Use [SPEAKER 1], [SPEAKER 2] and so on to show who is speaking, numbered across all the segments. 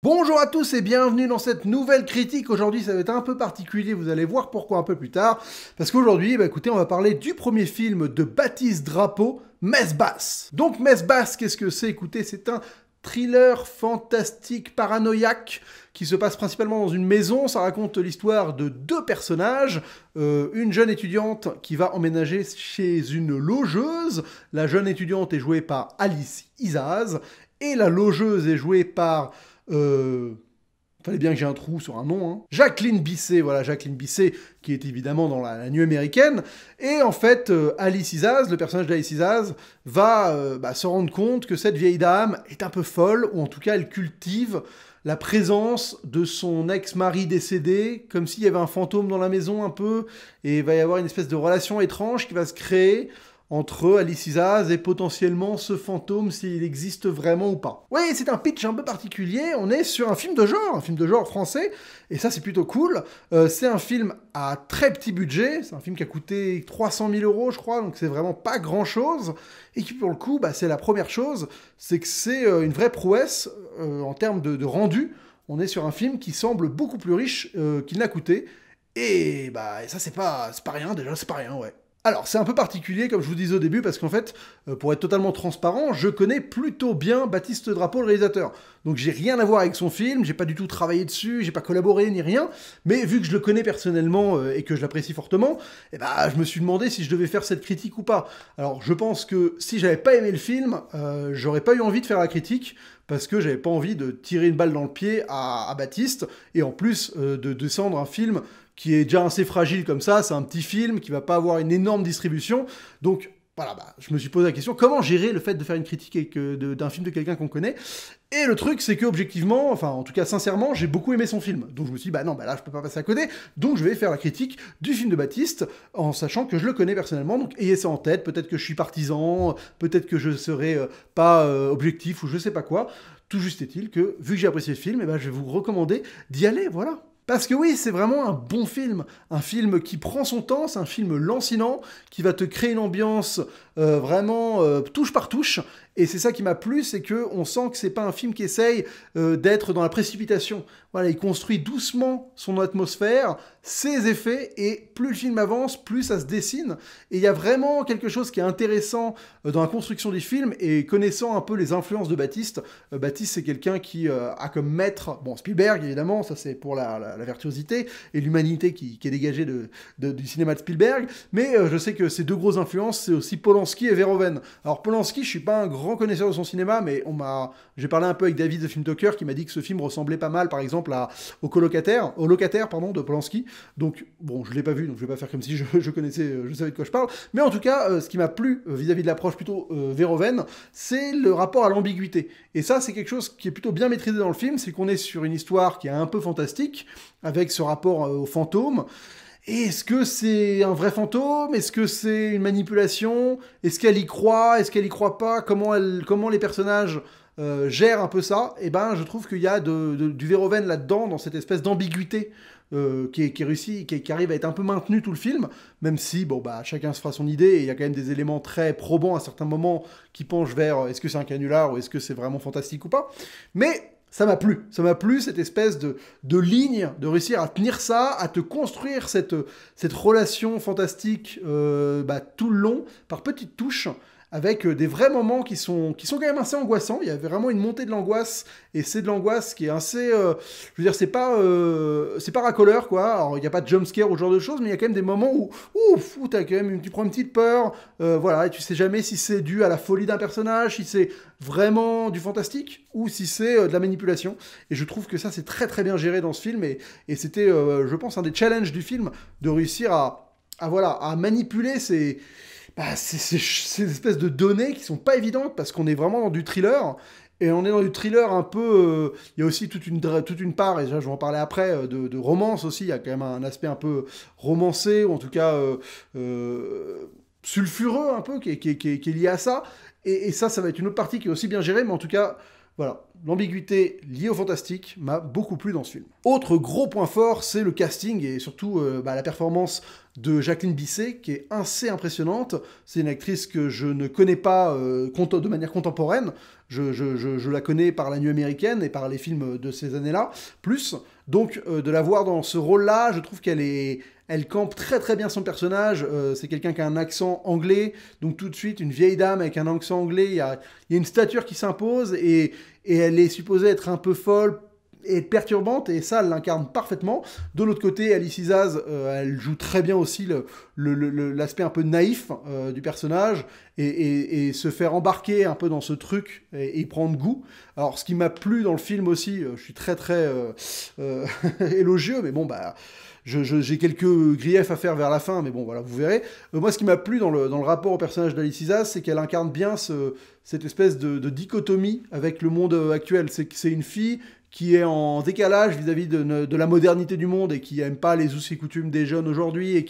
[SPEAKER 1] Bonjour à tous et bienvenue dans cette nouvelle critique. Aujourd'hui, ça va être un peu particulier, vous allez voir pourquoi un peu plus tard. Parce qu'aujourd'hui, écoutez, on va parler du premier film de Baptiste Drapeau, Messe Basse. Donc, Messe Basse, qu'est-ce que c'est? Écoutez, c'est un thriller fantastique paranoïaque qui se passe principalement dans une maison. Ça raconte l'histoire de deux personnages. Une jeune étudiante qui va emménager chez une logeuse. La jeune étudiante est jouée par Alice Isaz. Et la logeuse est jouée par... fallait bien que j'ai un trou sur un nom, hein. Jacqueline Bisset, voilà, Jacqueline Bisset, qui est évidemment dans la nuit américaine. Et en fait, Alice Isaz, le personnage d'Alice Isaz, va se rendre compte que cette vieille dame est un peu folle, ou en tout cas, elle cultive la présence de son ex-mari décédé, comme s'il y avait un fantôme dans la maison un peu, et il va y avoir une espèce de relation étrange qui va se créer entre Alice Isaz et potentiellement ce fantôme, s'il existe vraiment ou pas. Oui, c'est un pitch un peu particulier, on est sur un film de genre français, et ça c'est plutôt cool. C'est un film à très petit budget, c'est un film qui a coûté 300 000 euros je crois, donc c'est vraiment pas grand chose, et qui pour le coup, c'est la première chose, c'est que c'est une vraie prouesse en termes de rendu. On est sur un film qui semble beaucoup plus riche qu'il n'a coûté, et ça c'est pas rien, déjà c'est pas rien, ouais. Alors, c'est un peu particulier, comme je vous disais au début, parce qu'en fait, pour être totalement transparent, je connais plutôt bien Baptiste Drapeau, le réalisateur. Donc j'ai rien à voir avec son film, j'ai pas du tout travaillé dessus, j'ai pas collaboré ni rien, mais vu que je le connais personnellement et que je l'apprécie fortement, je me suis demandé si je devais faire cette critique ou pas. Alors, je pense que si j'avais pas aimé le film, j'aurais pas eu envie de faire la critique, parce que j'avais pas envie de tirer une balle dans le pied à Baptiste, et en plus de descendre un film qui est déjà assez fragile comme ça, c'est un petit film qui va pas avoir une énorme distribution, donc voilà, je me suis posé la question, comment gérer le fait de faire une critique d'un film de quelqu'un qu'on connaît? Et le truc, c'est que objectivement, enfin en tout cas sincèrement, j'ai beaucoup aimé son film. Donc je me suis dit, non, là je peux pas passer à côté, donc je vais faire la critique du film de Baptiste, en sachant que je le connais personnellement, donc ayez ça en tête, peut-être que je suis partisan, peut-être que je serai pas objectif, ou je sais pas quoi. Tout juste est-il que, vu que j'ai apprécié le film, je vais vous recommander d'y aller, voilà. Parce que oui, c'est vraiment un film qui prend son temps, c'est un film lancinant, qui va te créer une ambiance vraiment touche par touche, et c'est ça qui m'a plu, c'est qu'on sent que c'est pas un film qui essaye d'être dans la précipitation. Voilà, il construit doucement son atmosphère, ses effets, et plus le film avance, plus ça se dessine, et il y a vraiment quelque chose qui est intéressant dans la construction du film, et connaissant un peu les influences de Baptiste, Baptiste c'est quelqu'un qui a comme maître, bon Spielberg évidemment, ça c'est pour la virtuosité et l'humanité qui est dégagée du cinéma de Spielberg, mais je sais que ces deux grosses influences, c'est aussi Polanski et Verhoeven. Alors Polanski, je suis pas un grand connaisseur de son cinéma, mais j'ai parlé un peu avec David The Film Talker qui m'a dit que ce film ressemblait pas mal, par exemple, au locataire, de Polanski. Donc bon, je l'ai pas vu, donc je vais pas faire comme si je connaissais, je savais de quoi je parle. Mais en tout cas, ce qui m'a plu vis-à-vis de l'approche plutôt Verhoeven, c'est le rapport à l'ambiguïté. Et ça, c'est quelque chose qui est plutôt bien maîtrisé dans le film, c'est qu'on est sur une histoire qui est un peu fantastique, avec ce rapport au fantôme. Et est-ce que c'est un vrai fantôme? Est-ce que c'est une manipulation? Est-ce qu'elle y croit? Est-ce qu'elle y croit pas? Comment les personnages gèrent un peu ça? Je trouve qu'il y a du Verhoeven là-dedans, dans cette espèce d'ambiguïté qui est réussi, qui arrive à être un peu maintenue tout le film, même si, chacun se fera son idée, et il y a quand même des éléments très probants à certains moments qui penchent vers est-ce que c'est un canular ou est-ce que c'est vraiment fantastique ou pas. Mais ça m'a plu cette espèce de ligne, de réussir à tenir ça, à te construire cette relation fantastique tout le long, par petites touches, avec des vrais moments qui sont quand même assez angoissants. Il y avait vraiment une montée de l'angoisse, et c'est de l'angoisse qui est assez... je veux dire, c'est pas racoleur, quoi. Alors, il n'y a pas de jumpscare ou ce genre de choses, mais il y a quand même des moments où tu prends une petite peur, voilà, et tu sais jamais si c'est dû à la folie d'un personnage, si c'est vraiment du fantastique, ou si c'est de la manipulation. Et je trouve que ça, c'est très très bien géré dans ce film, et c'était, je pense, un des challenges du film, de réussir à manipuler ces espèces de données qui sont pas évidentes, parce qu'on est vraiment dans du thriller, et on est dans du thriller un peu... Il y a aussi toute une part, et déjà je vais en parler après, de romance aussi. Il y a quand même un aspect un peu romancé, ou en tout cas sulfureux un peu, qui est lié à ça. Et ça va être une autre partie qui est aussi bien gérée, mais en tout cas, voilà. l'ambiguïté liée au fantastique m'a beaucoup plu dans ce film. Autre gros point fort, c'est le casting et surtout la performance de Jacqueline Bisset, qui est assez impressionnante. C'est une actrice que je ne connais pas de manière contemporaine. Je la connais par La Nuit américaine et par les films de ces années-là, plus. Donc, de la voir dans ce rôle-là, je trouve elle campe très très bien son personnage. C'est quelqu'un qui a un accent anglais, donc tout de suite, une vieille dame avec un accent anglais, il y a une stature qui s'impose, et elle est supposée être un peu folle, et perturbante, et ça, elle l'incarne parfaitement. De l'autre côté, Alice Isaz, elle joue très bien aussi l'aspect un peu naïf du personnage, et se faire embarquer un peu dans ce truc, et y prendre goût. Alors, ce qui m'a plu dans le film aussi, je suis très très élogieux, mais bon, j'ai quelques griefs à faire vers la fin, mais bon, voilà, vous verrez. Moi, ce qui m'a plu dans le rapport au personnage d'Alice Isaz, c'est qu'elle incarne bien cette espèce de dichotomie avec le monde actuel. C'est une fille qui est en décalage vis-à-vis de la modernité du monde et qui aime pas les us et coutumes des jeunes aujourd'hui,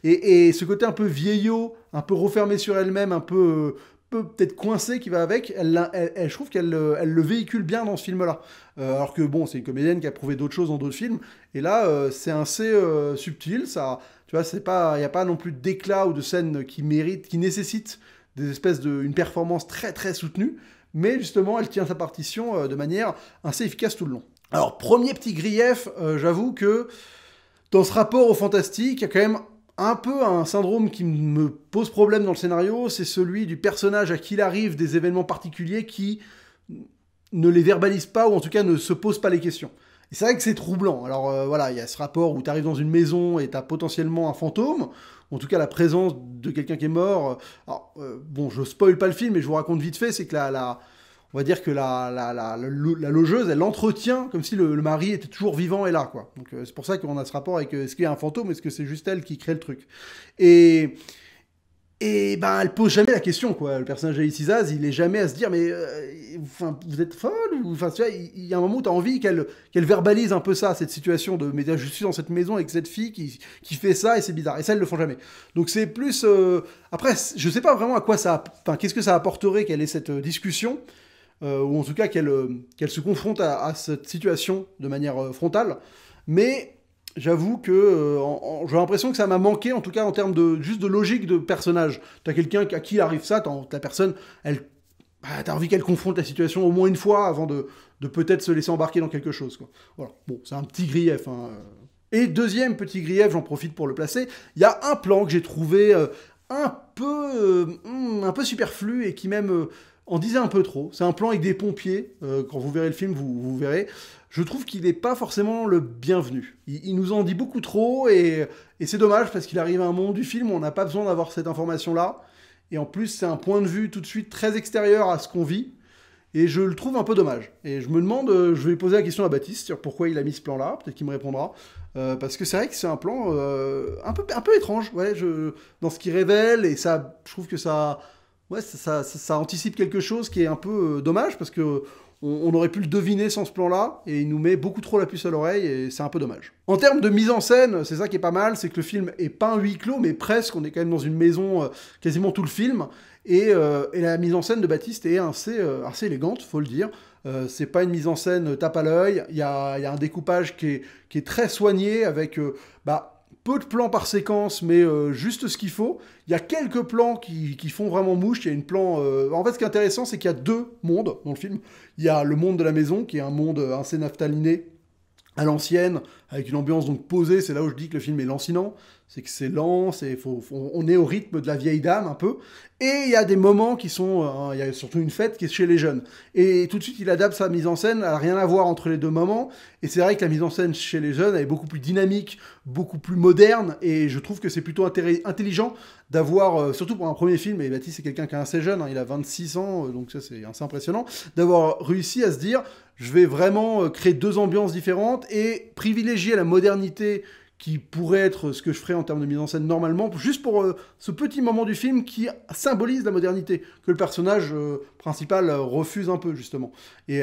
[SPEAKER 1] et ce côté un peu vieillot, un peu refermé sur elle-même, un peu peut-être coincé qui va avec, je trouve qu'elle le véhicule bien dans ce film-là. Alors que bon, c'est une comédienne qui a prouvé d'autres choses dans d'autres films, et là, c'est assez subtil, ça, tu vois, il n'y a pas non plus d'éclat ou de scène qui nécessitent des espèces une performance très très soutenue, mais justement, elle tient sa partition de manière assez efficace tout le long. Alors, premier petit grief, j'avoue que dans ce rapport au fantastique, il y a quand même un peu un syndrome qui me pose problème dans le scénario, c'est celui du personnage à qui il arrive des événements particuliers qui ne les verbalise pas, ou en tout cas ne se pose pas les questions. Et c'est vrai que c'est troublant. Alors voilà, il y a ce rapport où tu arrives dans une maison et tu as potentiellement un fantôme, ou en tout cas la présence de quelqu'un qui est mort. Alors, bon, je spoil pas le film, mais je vous raconte vite fait, c'est que on va dire que la logeuse, elle l'entretient comme si le mari était toujours vivant et là, quoi. Donc c'est pour ça qu'on a ce rapport avec est-ce qu'il y a un fantôme, est-ce que c'est juste elle qui crée le truc. Et elle pose jamais la question, quoi. Le personnage d'Alice Isaz, il est jamais à se dire, mais vous êtes folle, ou enfin, tu vois, il y a un moment où tu as envie qu'elle verbalise un peu ça, cette situation de, mais je suis dans cette maison avec cette fille qui fait ça, et c'est bizarre. Et ça, elles le font jamais. Donc c'est plus, après, je sais pas vraiment à quoi qu'est-ce que ça apporterait qu'elle ait cette discussion, ou en tout cas qu'elle se confronte à cette situation de manière frontale, mais j'avoue que j'ai l'impression que ça m'a manqué, en tout cas en termes juste de logique de personnage. T'as quelqu'un à qui arrive ça, la personne, t'as envie qu'elle confronte la situation au moins une fois avant de peut-être se laisser embarquer dans quelque chose, quoi. Voilà. Bon, c'est un petit grief, hein. Et deuxième petit grief, j'en profite pour le placer, il y a un plan que j'ai trouvé un peu superflu et qui même en disait un peu trop. C'est un plan avec des pompiers, quand vous verrez le film, vous verrez. Je trouve qu'il n'est pas forcément le bienvenu. Il nous en dit beaucoup trop, et c'est dommage, parce qu'il arrive à un moment du film où on n'a pas besoin d'avoir cette information-là, et en plus c'est un point de vue tout de suite très extérieur à ce qu'on vit, et je le trouve un peu dommage. Et je me demande, je vais poser la question à Baptiste sur pourquoi il a mis ce plan-là, peut-être qu'il me répondra, parce que c'est vrai que c'est un plan un peu étrange, ouais, dans ce qu'il révèle, et ça, je trouve que ça anticipe quelque chose qui est un peu dommage, parce que on aurait pu le deviner sans ce plan-là, et il nous met beaucoup trop la puce à l'oreille, et c'est un peu dommage. En termes de mise en scène, c'est ça qui est pas mal, c'est que le film est pas un huis clos, mais presque, on est quand même dans une maison quasiment tout le film, et la mise en scène de Baptiste est assez élégante, faut le dire. C'est pas une mise en scène tape à l'œil, il y a un découpage qui est très soigné, avec peu de plans par séquence, mais juste ce qu'il faut. Il y a quelques plans qui font vraiment mouche. Il y a une plan... En fait, ce qui est intéressant, c'est qu'il y a deux mondes dans le film. Il y a le monde de la maison, qui est un monde assez naphtaliné, à l'ancienne, avec une ambiance donc posée. C'est là où je dis que le film est lancinant. C'est que c'est lent, on est au rythme de la vieille dame, un peu. Et il y a des moments qui sont... il y a surtout une fête qui est chez les jeunes. Et tout de suite, il adapte sa mise en scène. Elle n'a rien à voir entre les deux moments. Et c'est vrai que la mise en scène chez les jeunes, elle est beaucoup plus dynamique, beaucoup plus moderne. Et je trouve que c'est plutôt intelligent d'avoir, surtout pour un premier film, et Baptiste c'est quelqu'un qui est assez jeune, hein, il a 26 ans, donc ça c'est assez impressionnant, d'avoir réussi à se dire, je vais vraiment créer deux ambiances différentes et privilégier la modernité qui pourrait être ce que je ferais en termes de mise en scène normalement, juste pour ce petit moment du film qui symbolise la modernité, que le personnage principal refuse un peu, justement, et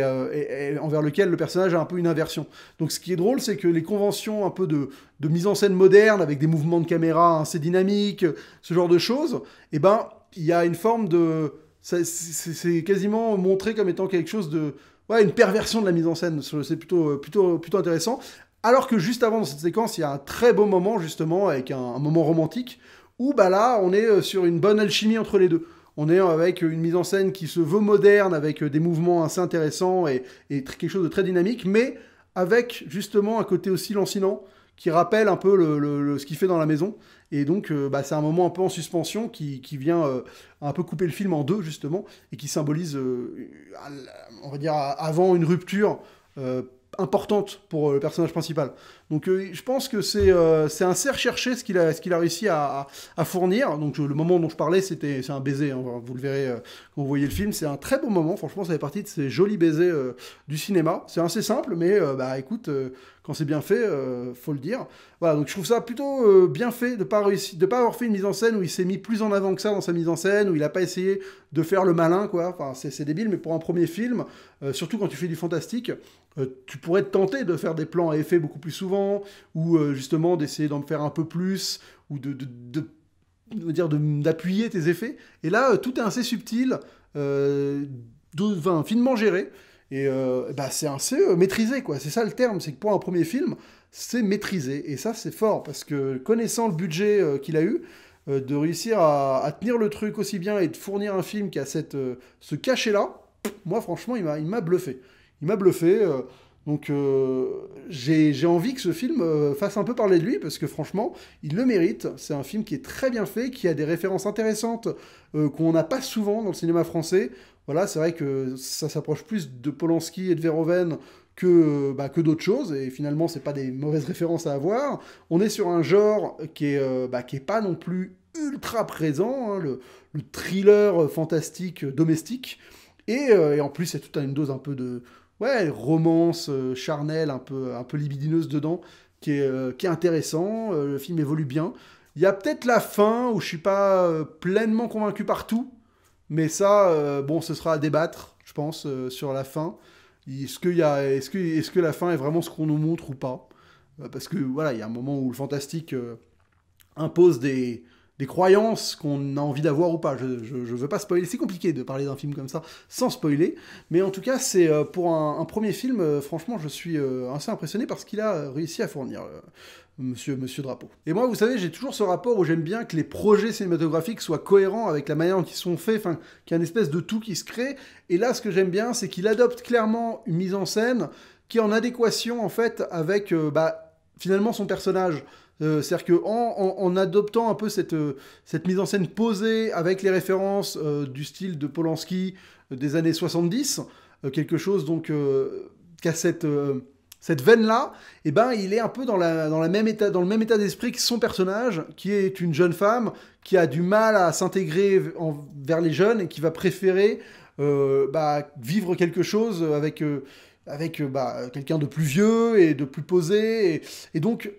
[SPEAKER 1] envers lequel le personnage a un peu une inversion. Donc ce qui est drôle, c'est que les conventions un peu de mise en scène moderne, avec des mouvements de caméra assez dynamiques, ce genre de choses, il y a une forme de... C'est quasiment montré comme étant quelque chose ouais, une perversion de la mise en scène. C'est plutôt intéressant. Alors que juste avant, dans cette séquence, il y a un très beau moment, justement, avec un moment romantique, où bah là, on est sur une bonne alchimie entre les deux. On est avec une mise en scène qui se veut moderne, avec des mouvements assez intéressants et quelque chose de très dynamique, mais avec justement un côté aussi lancinant, qui rappelle un peu ce qu'il fait dans la maison. Et donc, bah, c'est un moment un peu en suspension qui vient un peu couper le film en deux, justement, et qui symbolise, on va dire, avant une rupture importante pour le personnage principal. Donc je pense que c'est assez recherché ce qu'il a réussi à fournir. Donc le moment dont je parlais, c'est un baiser, hein, vous le verrez quand vous voyez le film, c'est un très beau moment, franchement ça fait partie de ces jolis baisers du cinéma. C'est assez simple, mais bah écoute, quand c'est bien fait, faut le dire. Voilà, donc je trouve ça plutôt bien fait de pas avoir fait une mise en scène où il s'est mis plus en avant que ça dans sa mise en scène, où il a pas essayé de faire le malin, quoi. Enfin, c'est débile, mais pour un premier film, surtout quand tu fais du fantastique, tu pourrais te tenter de faire des plans à effet beaucoup plus souvent, ou justement d'essayer d'en faire un peu plus, ou d'appuyer tes effets. Et là, tout est assez subtil, finement géré, et bah, c'est assez maîtrisé, quoi. C'est ça le terme, c'est que pour un premier film, c'est maîtrisé. Et ça, c'est fort, parce que connaissant le budget qu'il a eu, de réussir à tenir le truc aussi bien et de fournir un film qui a ce cachet-là, moi, franchement, il m'a bluffé. Il m'a bluffé. Donc j'ai envie que ce film fasse un peu parler de lui, parce que franchement, il le mérite. C'est un film qui est très bien fait, qui a des références intéressantes qu'on n'a pas souvent dans le cinéma français. Voilà, c'est vrai que ça s'approche plus de Polanski et de Verhoeven que d'autres choses, et finalement, c'est pas des mauvaises références à avoir. On est sur un genre qui est pas non plus ultra présent, hein, le thriller fantastique domestique, et en plus, il y a toute une dose un peu de romance charnelle, un peu libidineuse dedans, qui est intéressant. Le film évolue bien. Il y a peut-être la fin où je suis pas pleinement convaincu par tout, mais ça, bon, ce sera à débattre, je pense, sur la fin. Est-ce que la fin est vraiment ce qu'on nous montre ou pas? Parce que voilà, il y a un moment où le fantastique impose des croyances qu'on a envie d'avoir ou pas. Je veux pas spoiler. C'est compliqué de parler d'un film comme ça sans spoiler. Mais en tout cas, c'est pour un premier film, franchement, je suis assez impressionné par ce qu'il a réussi à fournir, Monsieur Drapeau. Et moi, vous savez, j'ai toujours ce rapport où j'aime bien que les projets cinématographiques soient cohérents avec la manière dont ils sont faits, enfin, qu'il y a une espèce de tout qui se crée. Et là, ce que j'aime bien, c'est qu'il adopte clairement une mise en scène qui est en adéquation, en fait, avec, finalement, son personnage. C'est-à-dire qu'en adoptant un peu cette mise en scène posée avec les références du style de Polanski des années 70, quelque chose donc qui a cette veine-là, et ben il est un peu dans le même état d'esprit que son personnage, qui est une jeune femme qui a du mal à s'intégrer vers les jeunes et qui va préférer vivre quelque chose avec quelqu'un de plus vieux et de plus posé, et donc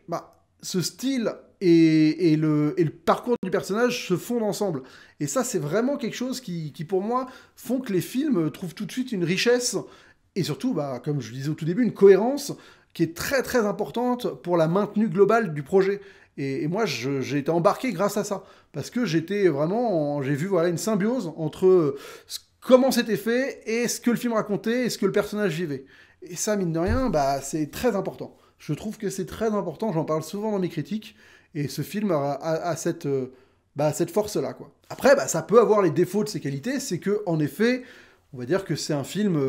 [SPEAKER 1] ce style et le parcours du personnage se fondent ensemble. Et ça, c'est vraiment quelque chose qui, pour moi, font que les films trouvent tout de suite une richesse, et surtout, comme je le disais au tout début, une cohérence qui est très très importante pour la maintenue globale du projet. Et moi, j'ai été embarqué grâce à ça. Parce que j'ai vu une symbiose entre comment c'était fait et ce que le film racontait et ce que le personnage vivait. Et ça, mine de rien, c'est très important. Je trouve que c'est très important, j'en parle souvent dans mes critiques, et ce film a cette force-là, quoi. Après, ça peut avoir les défauts de ses qualités, c'est que, en effet, on va dire que c'est un film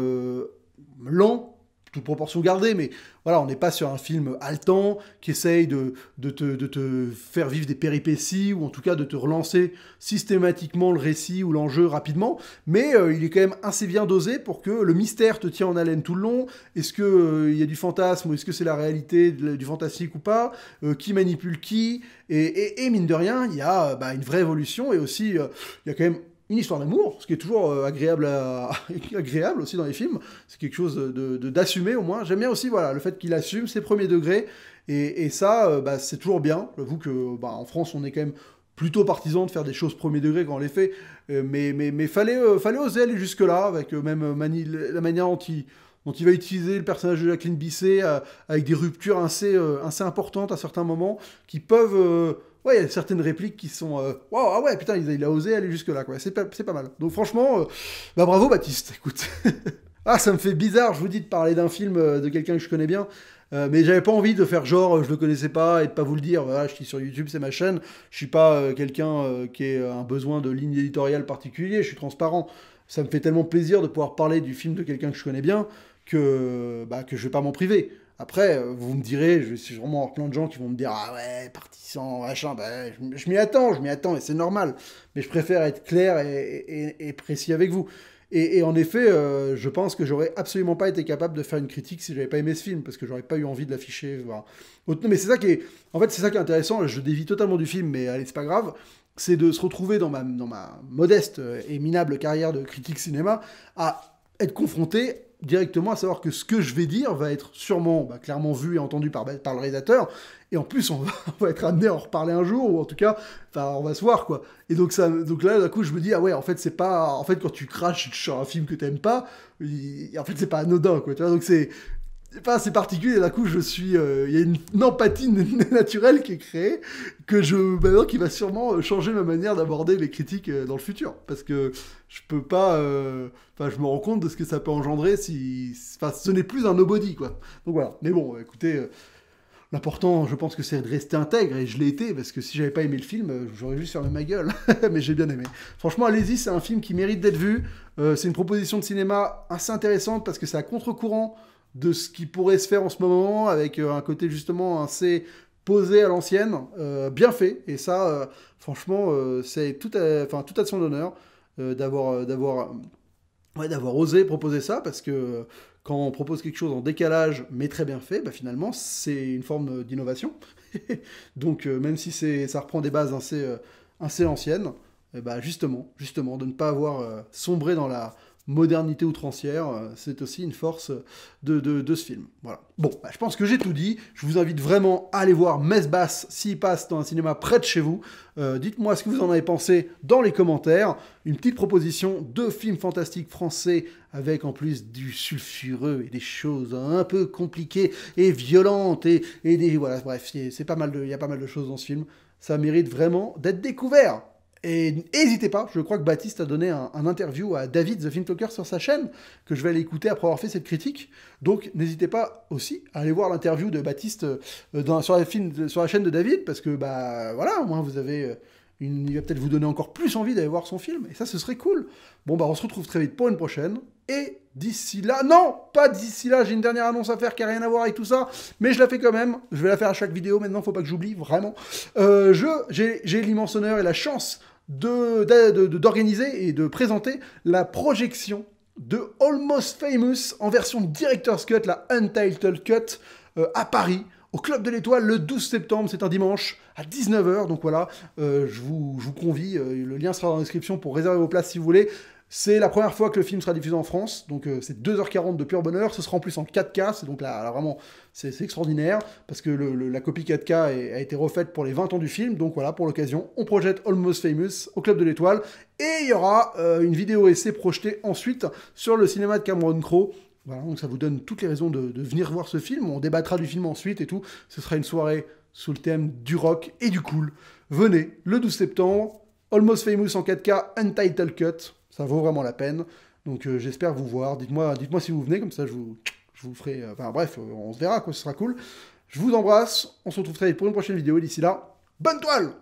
[SPEAKER 1] lent, toute proportion gardée, mais voilà, on n'est pas sur un film haletant qui essaye de te faire vivre des péripéties, ou en tout cas de te relancer systématiquement le récit ou l'enjeu rapidement, mais il est quand même assez bien dosé pour que le mystère te tient en haleine tout le long. Est-ce qu'il y a du fantasme, ou est-ce que c'est la réalité du fantastique ou pas, qui manipule qui, et mine de rien, il y a une vraie évolution, et aussi, il y a quand même une histoire d'amour, ce qui est toujours agréable aussi dans les films. C'est quelque chose d'assumer, au moins. J'aime bien aussi le fait qu'il assume ses premiers degrés, et ça, c'est toujours bien. J'avoue que en France, on est quand même plutôt partisan de faire des choses premier degré quand on les fait, mais fallait oser aller jusque-là, avec même la manière dont il va utiliser le personnage de Jacqueline Bisset, avec des ruptures assez importantes à certains moments, qui peuvent... il y a certaines répliques qui sont... Waouh, ah ouais, putain, il a osé aller jusque-là, quoi. C'est pas mal. Donc franchement, bravo Baptiste, écoute. Ah, ça me fait bizarre, je vous dis, de parler d'un film de quelqu'un que je connais bien. Mais j'avais pas envie de faire genre je le connaissais pas et de pas vous le dire. Voilà, je suis sur YouTube, c'est ma chaîne. Je suis pas quelqu'un qui a un besoin de ligne éditoriale particulier. Je suis transparent. Ça me fait tellement plaisir de pouvoir parler du film de quelqu'un que je connais bien que je vais pas m'en priver. Après, vous me direz, je vais sûrement avoir plein de gens qui vont me dire ah ouais, partisan, machin. Bah, je m'y attends et c'est normal. Mais je préfère être clair et précis avec vous. Et en effet, je pense que j'aurais absolument pas été capable de faire une critique si j'avais pas aimé ce film, parce que j'aurais pas eu envie de l'afficher. Voilà. Mais c'est ça qui est, en fait, c'est ça qui est intéressant. Je dévie totalement du film, mais allez, c'est pas grave. C'est de se retrouver dans ma modeste et minable carrière de critique cinéma à être confronté directement à savoir que ce que je vais dire va être sûrement clairement vu et entendu par le réalisateur, et en plus on va être amené à en reparler un jour, ou en tout cas, on va se voir, quoi. Et donc là, d'un coup, je me dis, ah ouais, en fait, c'est pas... En fait, quand tu craches sur un film que t'aimes pas, en fait, c'est pas anodin, quoi, tu vois, donc c'est particulier, d'un coup, il y a une empathie naturelle qui est créée, maintenant, qui va sûrement changer ma manière d'aborder les critiques dans le futur, parce que je peux pas... je me rends compte de ce que ça peut engendrer si... Enfin, ce n'est plus un nobody, quoi. Donc voilà. Mais bon, écoutez, l'important, je pense que c'est de rester intègre, et je l'ai été, parce que si j'avais pas aimé le film, j'aurais juste fermé ma gueule. Mais j'ai bien aimé. Franchement, allez-y, c'est un film qui mérite d'être vu. C'est une proposition de cinéma assez intéressante, parce que c'est à contre-courant de ce qui pourrait se faire en ce moment, avec un côté justement assez posé à l'ancienne, bien fait, et ça, franchement, c'est tout à son honneur d'avoir osé proposer ça, parce que quand on propose quelque chose en décalage, mais très bien fait, finalement, c'est une forme d'innovation. Donc, même si ça reprend des bases assez anciennes, justement, de ne pas avoir sombré dans la modernité outrancière, c'est aussi une force de ce film. Voilà. Bon, je pense que j'ai tout dit. Je vous invite vraiment à aller voir Messe Basse s'il passe dans un cinéma près de chez vous. Dites-moi ce que vous en avez pensé dans les commentaires. Une petite proposition de film fantastique français avec en plus du sulfureux et des choses un peu compliquées et violentes voilà, bref, c'est pas mal il y a pas mal de choses dans ce film. Ça mérite vraiment d'être découvert. Et n'hésitez pas, je crois que Baptiste a donné un interview à David The Film Talker sur sa chaîne, que je vais aller écouter après avoir fait cette critique. Donc n'hésitez pas aussi à aller voir l'interview de Baptiste sur la chaîne de David, parce que voilà, au moins vous avez... il va peut-être vous donner encore plus envie d'aller voir son film, et ça, ce serait cool. Bon, on se retrouve très vite pour une prochaine, et d'ici là... Non, pas d'ici là, j'ai une dernière annonce à faire qui n'a rien à voir avec tout ça, mais je la fais quand même, je vais la faire à chaque vidéo, maintenant, faut pas que j'oublie, vraiment. J'ai l'immense honneur et la chance d'organiser et de présenter la projection de Almost Famous en version Director's Cut, la Untitled Cut, à Paris, au Club de l'Étoile, le 12 septembre, c'est un dimanche, à 19 h, donc voilà, je vous convie, le lien sera dans la description pour réserver vos places si vous voulez. C'est la première fois que le film sera diffusé en France, donc c'est 2h40 de pur bonheur, ce sera en plus en 4K, c'est donc là vraiment, c'est extraordinaire, parce que la copie 4K a été refaite pour les 20 ans du film, donc voilà, pour l'occasion, on projette Almost Famous au Club de l'Étoile, et il y aura une vidéo essai projetée ensuite sur le cinéma de Cameron Crowe. Voilà, donc ça vous donne toutes les raisons de venir voir ce film, on débattra du film ensuite et tout, ce sera une soirée sous le thème du rock et du cool. Venez, le 12 septembre, Almost Famous en 4K, Untitled Cut, ça vaut vraiment la peine, donc j'espère vous voir, dites-moi si vous venez, comme ça je vous ferai, bref, on se verra, quoi, ce sera cool. Je vous embrasse, on se retrouve très vite pour une prochaine vidéo, et d'ici là, bonne toile!